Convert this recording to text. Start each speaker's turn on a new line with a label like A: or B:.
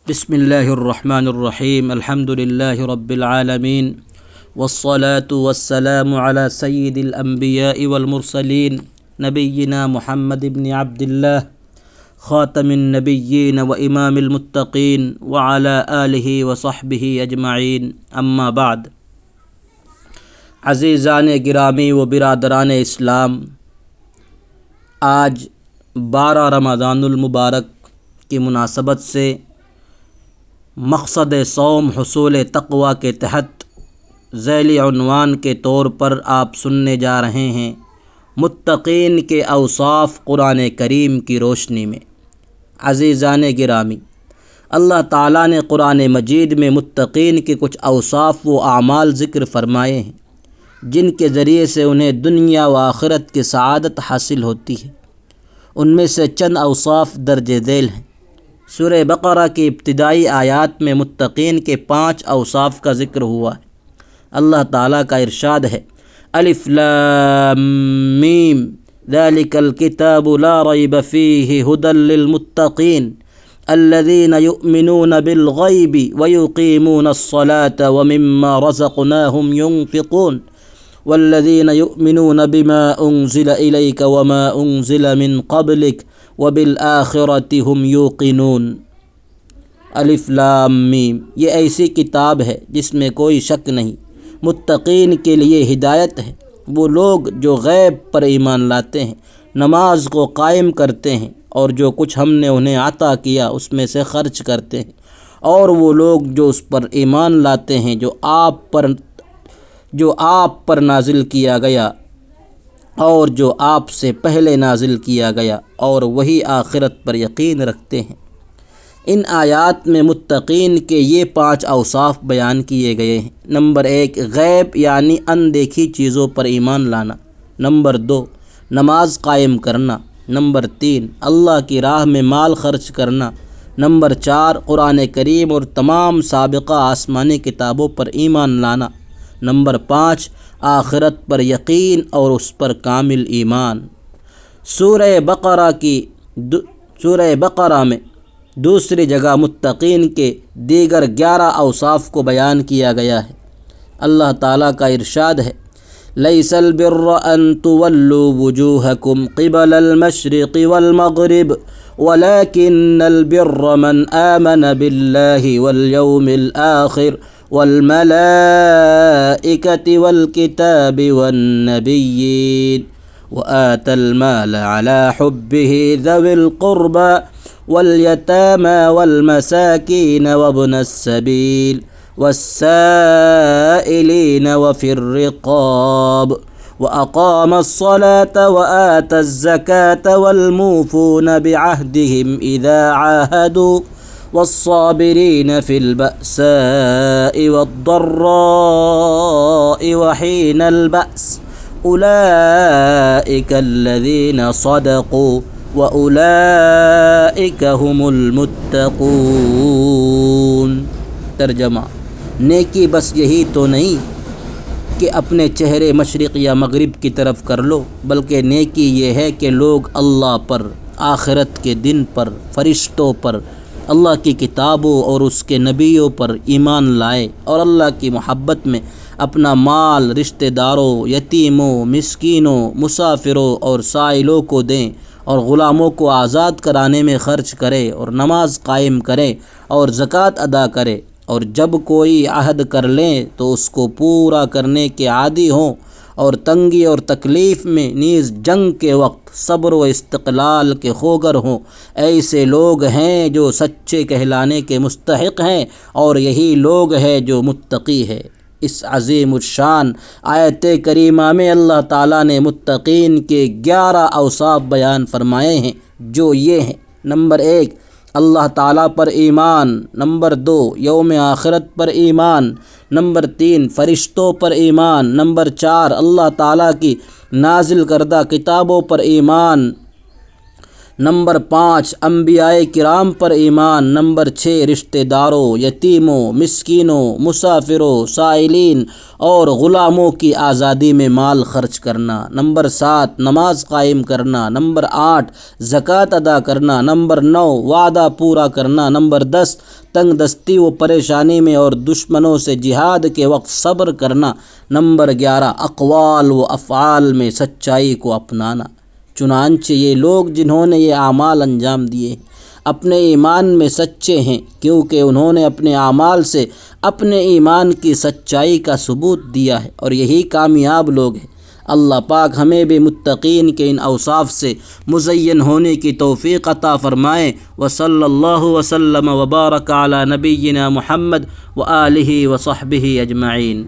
A: بسم اللہ الرحمن الرحیم الحمد للہ رب العالمین والصلاة والسلام علی سید الانبیاء والمرسلین نبینا محمد بن عبد اللہ خاتم النبیین و امام المتقین وعلی آلہ وصحبہ اجمعین اما بعد۔ عزیزان گرامی و برادران اسلام، آج 12 رمضان المبارک کی مناسبت سے مقصد صوم حصول تقوی کے تحت ذیلی عنوان کے طور پر آپ سننے جا رہے ہیں متقین کے اوصاف قرآن کریم کی روشنی میں۔ عزیزان گرامی، اللہ تعالیٰ نے قرآن مجید میں متقین کے کچھ اوصاف و اعمال ذکر فرمائے ہیں جن کے ذریعے سے انہیں دنیا و آخرت کی سعادت حاصل ہوتی ہے۔ ان میں سے چند اوصاف درج ذیل ہیں۔ سورہ بقرہ کی ابتدائی آیات میں متقین کے 5 اوصاف کا ذکر ہوا ہے۔ اللہ تعالیٰ کا ارشاد ہے: الف لام میم ذالک الکتاب لا ریب فیہ ھدی للمتقین الذین یؤمنون بالغیب ویقیمون الصلاة ومما رزقناہم ینفقون والذین یؤمنون بما انزل الیک وما انزل من قبلک وبالآخرۃ ہم یوقنون۔ الف لام میم، یہ ایسی کتاب ہے جس میں کوئی شک نہیں، متقین کے لیے ہدایت ہے۔ وہ لوگ جو غیب پر ایمان لاتے ہیں، نماز کو قائم کرتے ہیں اور جو کچھ ہم نے انہیں عطا کیا اس میں سے خرچ کرتے ہیں، اور وہ لوگ جو اس پر ایمان لاتے ہیں جو آپ پر نازل کیا گیا اور جو آپ سے پہلے نازل کیا گیا، اور وہی آخرت پر یقین رکھتے ہیں۔ ان آیات میں متقین کے یہ 5 اوصاف بیان کیے گئے ہیں۔ نمبر 1، غیب یعنی اندیکھی چیزوں پر ایمان لانا۔ نمبر 2، نماز قائم کرنا۔ نمبر 3، اللہ کی راہ میں مال خرچ کرنا۔ نمبر 4، قرآن کریم اور تمام سابقہ آسمانی کتابوں پر ایمان لانا۔ نمبر 5، آخرت پر یقین اور اس پر کامل ایمان۔ سورہ بقرہ میں دوسری جگہ متقین کے دیگر 11 اوصاف کو بیان کیا گیا ہے۔ اللہ تعالیٰ کا ارشاد ہے: لیس البر ان تولوا وجوہکم قبل المشرق والمغرب ولكن البر من آمن باللہ والیوم الآخر والملائکة والکتاب والنبیین وآتى المال على حبه ذوي القربى واليتامى والمساكين وابن السبيل والسائلين وفي الرقاب وأقام الصلاة وآتى الزكاة والموفون بعهدهم إذا عاهدوا والصابرين في البأساء والضراء وحين البأس اولئک الذین صدقوا واولئک هم المتقون۔ ترجمہ: نیکی بس یہی تو نہیں کہ اپنے چہرے مشرق یا مغرب کی طرف کر لو، بلکہ نیکی یہ ہے کہ لوگ اللہ پر، آخرت کے دن پر، فرشتوں پر، اللہ کی کتابوں اور اس کے نبیوں پر ایمان لائے، اور اللہ کی محبت میں اپنا مال رشتہ داروں، یتیموں، مسکینوں، مسافروں اور سائلوں کو دیں، اور غلاموں کو آزاد کرانے میں خرچ کرے، اور نماز قائم کرے اور زکوٰۃ ادا کرے، اور جب کوئی عہد کر لیں تو اس کو پورا کرنے کے عادی ہوں، اور تنگی اور تکلیف میں نیز جنگ کے وقت صبر و استقلال کے خوگر ہوں۔ ایسے لوگ ہیں جو سچے کہلانے کے مستحق ہیں، اور یہی لوگ ہیں جو متقی ہے۔ اس عظیم الشان آیت کریمہ میں اللہ تعالیٰ نے متقین کے 11 اوصاف بیان فرمائے ہیں، جو یہ ہیں: نمبر 1، اللہ تعالیٰ پر ایمان۔ نمبر 2، یوم آخرت پر ایمان۔ نمبر 3، فرشتوں پر ایمان۔ نمبر 4، اللہ تعالیٰ کی نازل کردہ کتابوں پر ایمان۔ نمبر 5 انبیاء کرام پر ایمان۔ نمبر 6 رشتہ داروں، یتیموں، مسکینوں، مسافروں، سائلین اور غلاموں کی آزادی میں مال خرچ کرنا۔ نمبر 7 نماز قائم کرنا۔ نمبر 8 زکوٰۃ ادا کرنا۔ نمبر 9 وعدہ پورا کرنا۔ نمبر 10 تنگ دستی و پریشانی میں اور دشمنوں سے جہاد کے وقت صبر کرنا۔ نمبر 11 اقوال و افعال میں سچائی کو اپنانا۔ چنانچہ یہ لوگ جنہوں نے یہ اعمال انجام دیے اپنے ایمان میں سچے ہیں، کیونکہ انہوں نے اپنے اعمال سے اپنے ایمان کی سچائی کا ثبوت دیا ہے، اور یہی کامیاب لوگ ہیں۔ اللہ پاک ہمیں بھی متقین کے ان اوصاف سے مزین ہونے کی توفیق عطا فرمائے۔ وصلی اللہ وسلم وبارک علی نبینا محمد وآلہ وصحبہ اجمعین۔